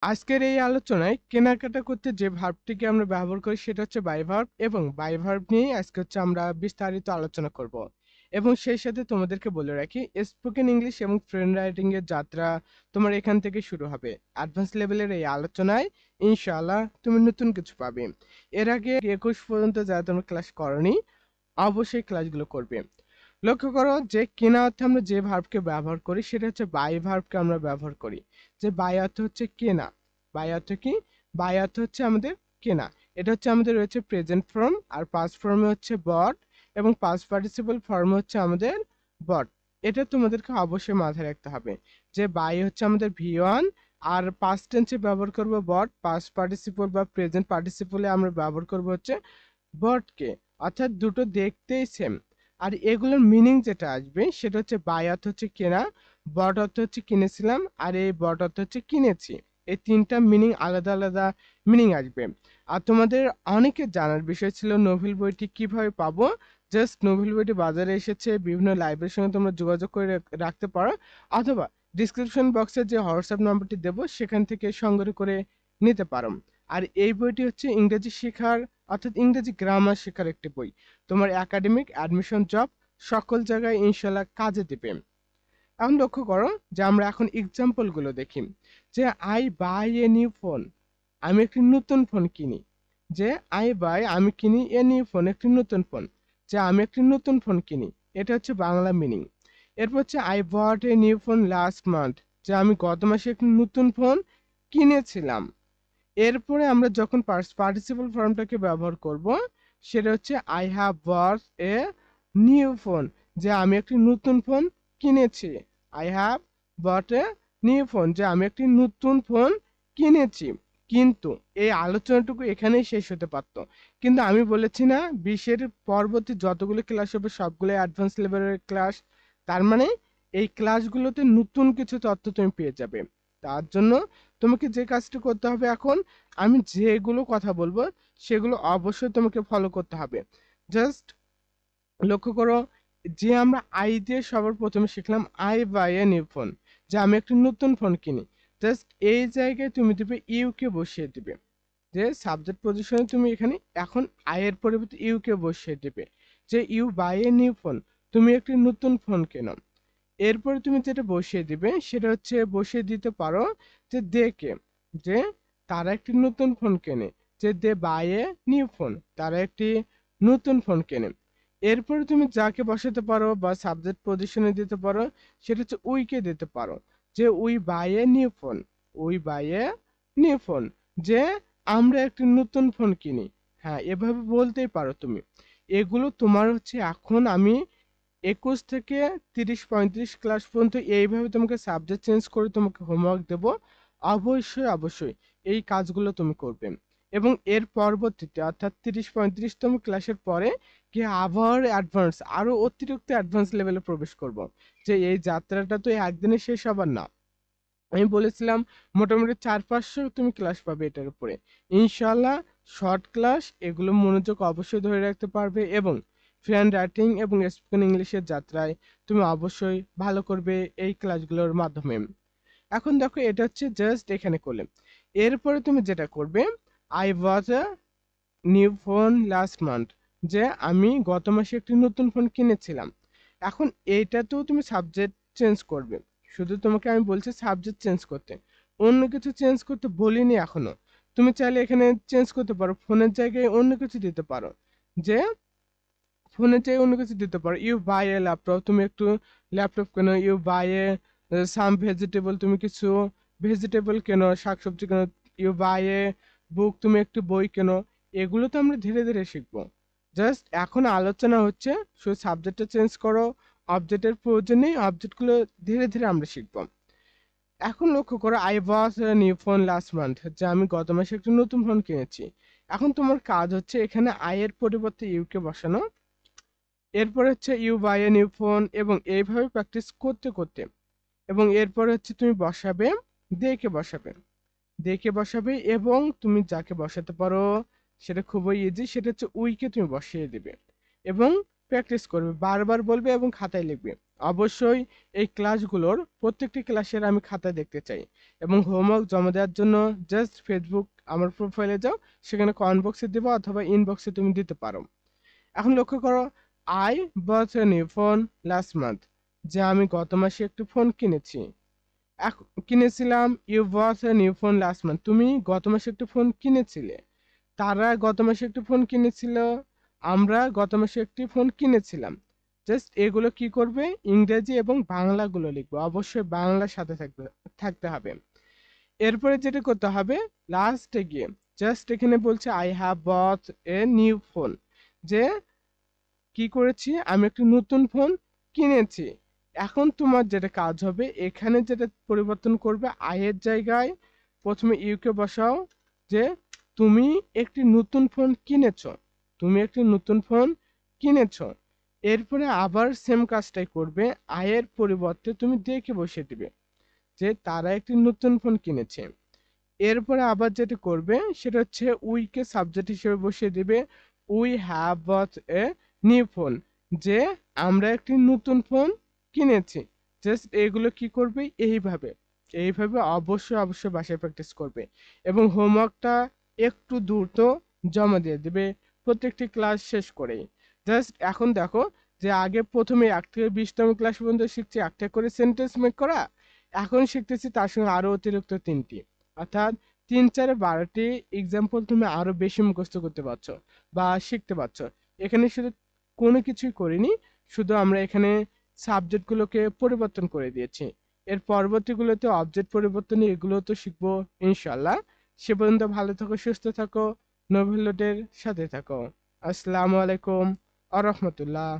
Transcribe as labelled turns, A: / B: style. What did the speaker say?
A: আজকের এই আলোচনায় কেনাকাটা করতে যে ভার্বটিকে আমরা ব্যবহার করি সেটা হচ্ছে বাই ভার্ব এবং বাই ভার্ব নিয়েই আজকে হচ্ছে আমরা বিস্তারিত আলোচনা করব। এবং সেই সাথে তোমাদেরকে বলে রাখি, স্পোকেন ইংলিশ এবং ফ্রেন্ড রাইটিং এর যাত্রা তোমার এখান থেকে শুরু হবে। অ্যাডভান্স লেভেলের এই আলোচনায় ইনশাআল্লাহ তুমি নতুন কিছু পাবে। এর আগে 21 পর্যন্ত যারা তোমরা ক্লাস করনি অবশ্যই ক্লাসগুলো করবে। লক্ষ্য করো যে কেনা অর্থে আমরা যে ভার্বকে ব্যবহার করি সেটা হচ্ছে বাই ভার্বকে আমরা ব্যবহার করি। যে বাই অর্থ হচ্ছে কেনা। বাই অর্থ কি? বাই অর্থ হচ্ছে আমাদের কেনা। এটা হচ্ছে আমাদের রয়েছে প্রেজেন্ট ফর্ম, আর পাস্ট ফর্মে হচ্ছে বট, এবং পাস্ট পার্টিসিপল ফর্ম হচ্ছে আমাদের বট। এটা তোমাদেরকে অবশ্যই মাথায় রাখতে হবে যে বাই হচ্ছে আমাদের ভি ওয়ান, আর পাস্ট টেন্সে ব্যবহার করব বট, পাস্ট পার্টিসিপল বা প্রেজেন্ট পার্টিসিপলে আমরা ব্যবহার করব হচ্ছে বটকে। অর্থাৎ দুটো দেখতেই সেম। আর এগুলোর মিনিং যেটা আসবে সেটা হচ্ছে বাই অর্থ হচ্ছে কেনা, বট অর্থ হচ্ছে কিনেছিলাম, আর এই বট অর্থ হচ্ছে কিনেছি। এই তিনটা মিনিং আলাদা আলাদা মিনিং আসবে। আর তোমাদের অনেকের জানার বিষয় ছিল নোভেল বইটি কিভাবে পাবো। জাস্ট নোভেল বইটি বাজারে এসেছে, বিভিন্ন লাইব্রেরির সঙ্গে তোমরা যোগাযোগ করে রাখতে পারো, অথবা ডিসক্রিপশন বক্সে যে হোয়াটসঅ্যাপ নাম্বারটি দেবো সেখান থেকে সংগ্রহ করে নিতে পারো। আর এই বইটি হচ্ছে ইংরেজি শেখার, অর্থাৎ ইংরেজি গ্রামার শেখার একটি বই। তোমার একাডেমিক, অ্যাডমিশন, জব সকল জায়গায় ইনশাল্লাহ কাজে দিবে। এখন লক্ষ্য করো যে আমরা এখন এক্সাম্পল গুলো দেখি। যে I buy a new phone, আমি একটি নতুন ফোন কিনি। যে আই বাই আমি কিনি, এ নিউ ফোন একটি নতুন ফোন। যে আমি একটি নতুন ফোন কিনি, এটা হচ্ছে বাংলা মিনিং। এরপর হচ্ছে I bought a new phone last month, যে আমি গত মাসে একটি নতুন ফোন কিনেছিলাম। এরপরে আমরা যখন পার্টিসিপল ফর্মটাকে ব্যবহার করব সেটা হচ্ছে I have bought a new phone, যে আমি একটি নতুন ফোন কিনেছি। I have bought a new phone, যে আমি একটি নতুন ফোন কিনেছি। কিন্তু এই আলোচনাটুকু এখানেই শেষ হতে পারত, কিন্তু আমি বলেছি না 20-এর পরবর্তী যতগুলো ক্লাস হবে সবগুলো অ্যাডভান্স লেভেলের ক্লাস। তার মানে এই ক্লাসগুলোতে নতুন কিছু তথ্য তুমি পেয়ে যাবে। তার জন্য তোমাকে যে কাজটা করতে হবে এখন, আমি যেগুলো কথা বলবো সেগুলো অবশ্যই তোমাকে ফলো করতে হবে। জাস্ট লক্ষ্য করো যে আমরা আই দিয়ে সবার প্রথমে শিখলাম I buy a new phone, যে আমি একটি নতুন ফোন কিনি। জাস্ট এই জায়গায় তুমি দিবে ইউ কে বসিয়ে দিবে। যে সাবজেক্ট পজিশনে তুমি এখানে এখন আই এর পরিবর্তে ইউ কে বসিয়ে দিবে। যে you buy a new phone, তুমি একটি নতুন ফোন কেনো। এরপরে তুমি যেটা বসিয়ে দিবে সেটা হচ্ছে বসিয়ে দিতে পারো যে দে কে, যে তারা একটি নতুন ফোন কেনে। যে দে বাই এ নিউ ফোন, তারা একটি নতুন ফোন কেনে। এরপরে তুমি যাকে বসাতে পারো বা সাবজেক্ট পজিশনে দিতে পারো সেটা হচ্ছে উই কে দিতে পারো। যে we by a new phone, we by a new phone, যে আমরা একটি নতুন ফোন কিনি। হ্যাঁ, এভাবে বলতেই পারো তুমি। এগুলো তোমার হচ্ছে এখন আমি 21 থেকে 30-35 ক্লাস পর্যন্ত এইভাবে তোমাকে সাবজেক্ট চেঞ্জ করে তোমাকে হোমওয়ার্ক দেব। অবশ্যই অবশ্যই এই কাজগুলো তুমি করবে। এবং এর পরবর্তীতে অর্থাৎ 30-35তম ক্লাসের পরে কি আবার অ্যাডভান্স, আরো অতিরিক্ত অ্যাডভান্স লেভেলে প্রবেশ করব। যে এই যাত্রাটা তো একদিনে শেষ হবার না। আমি বলেছিলাম মোটামুটি 400-500 তুমি ক্লাস পাবে এটার উপরে। ইনশাল্লাহ শর্ট ক্লাস, এগুলো মনোযোগ অবশ্যই ধরে রাখতে পারবে, এবং ফ্রেন্ড রাইটিং এবং স্পোকেন ইংলিশের যাত্রায় তুমি অবশ্যই ভালো করবে এই ক্লাসগুলোর মাধ্যমে। এখন দেখো এটা হচ্ছে জাস্ট এখানে করলে। এরপরে তুমি যেটা করবে, I was a new phone last month, যে আমি গত মাসে একটি নতুন ফোন কিনেছিলাম। এখন এইটাতেও তুমি সাবজেক্ট চেঞ্জ করবে। শুধু তোমাকে আমি বলছি সাবজেক্ট চেঞ্জ করতে, অন্য কিছু চেঞ্জ করতে বলিনি এখনো। তুমি চাইলে এখানে চেঞ্জ করতে পারো, ফোনের জায়গায় অন্য কিছু দিতে পারো। যে ফোনের জায়গায় অন্য কিছু দিতে পারো, ইউ বাই এ ল্যাপটপ, তুমি একটু ল্যাপটপ কেনো। You buy a some vegetable, তুমি কিছু ভেজিটেবল কেনো, শাকসবজি কেনো। ইউ বাই এ বুক, তুমি একটু বই কেনো। এগুলো তো আমরা ধীরে ধীরে শিখবো। জাস্ট এখন আলোচনা হচ্ছে শুধু সাবজেক্টটা চেঞ্জ করো, অবজেক্টের প্রয়োজন নেই, অবজেক্টগুলো ধীরে ধীরে আমরা শিখবো। এখন লক্ষ্য করো I was new phone last month, যে আমি গত মাসে একটি নতুন ফোন কিনেছি। এখন তোমার কাজ হচ্ছে এখানে আই এর পরিবর্তে ইউ কে বসানো। এরপর হচ্ছে you buy a new phone, এবং এইভাবে প্র্যাকটিস করতে করতে, এবং এরপর হচ্ছে তুমি বসাবে দেখে বসাবে, দেখে বসাবে, এবং তুমি যাকে বসাতে পারো সেটা খুবই ইজি, সেটা হচ্ছে উইকে তুমি বসিয়ে দিবে এবং প্র্যাকটিস করবে, বারবার বলবে এবং খাতায় লিখবে। অবশ্যই এই ক্লাসগুলোর প্রত্যেকটি ক্লাসের আমি খাতা দেখতে চাই। এবং হোমওয়ার্ক জমা দেওয়ার জন্য জাস্ট ফেসবুক আমার প্রোফাইলে যাও, সেখানে কমেন্ট বক্সে দেবো অথবা ইনবক্সে তুমি দিতে পারো। এখন লক্ষ্য করো, I bought a new phone last month, যে আমি গত মাসে একটি ফোন কিনেছি। কিনেছিলাম। You bought a new phone last month, তুমি গত মাসে একটি ফোন কিনেছিলে। তারা গত মাসে একটি ফোন কিনেছিল। আমরা গত মাসে একটি ফোন কিনেছিলাম। জাস্ট এগুলো কি করবে, ইংরেজি এবং বাংলাগুলো লিখবে, অবশ্যই বাংলার সাথে থাকতে হবে। এরপরে যেটা করতে হবে, লাস্টে গিয়ে জাস্ট এখানে বলছে I have bought a new phone, যে কি করেছি, আমি একটি নতুন ফোন কিনেছি। এখন তোমার যেটা কাজ হবে, এখানে যেটা পরিবর্তন করবে, আয়ের জায়গায় প্রথমে ইউকে বসাও, যে তুমি একটি নতুন ফোন কিনেছো, তুমি একটি নতুন ফোন কিনেছো। এরপরে আবার সেম কাজটাই করবে, আয়ের পরিবর্তে তুমি দেখে বসিয়ে দিবে যে তারা একটি নতুন ফোন কিনেছে। এরপরে আবার যেটা করবে সেটা হচ্ছে উইকে সাবজেক্ট হিসেবে বসিয়ে দিবে, we have bought a new phone, যে আমরা একটি নতুন ফোন কিনেছি। জাস্ট এগুলো কি করবে, এইভাবে এইভাবে অবশ্যই অবশ্যই বাসায় প্র্যাকটিস করবে। এবং হোমওয়ার্কটা একটু দ্রুত জমা দিয়ে দেবে প্রত্যেকটি ক্লাস শেষ করেই। জাস্ট এখন দেখো, যে আগে প্রথমে 1 থেকে 20তম ক্লাস পর্যন্ত শিখছি একটা করে সেন্টেন্স মেক করা, এখন শিখতেছি তার সঙ্গে আরো অতিরিক্ত 3টি, অর্থাৎ 3 4 12টি এক্সাম্পল তুমি আরো বেশি মুখস্থ করতে পারছো বা শিখতে পারছো। এখানে শুধু কোনো কিছুই করিনি, শুধু আমরা এখানে সাবজেক্টগুলোকে পরিবর্তন করে দিয়েছি। এর পরবর্তীগুলোতে অবজেক্ট পরিবর্তন এগুলো তো শিখবো ইনশাল্লাহ। সে পর্যন্ত ভালো থাকো, সুস্থ থাকো, নোবেল সাথে থাকো। আসসালামু আলাইকুম আ রহমতুল্লাহ।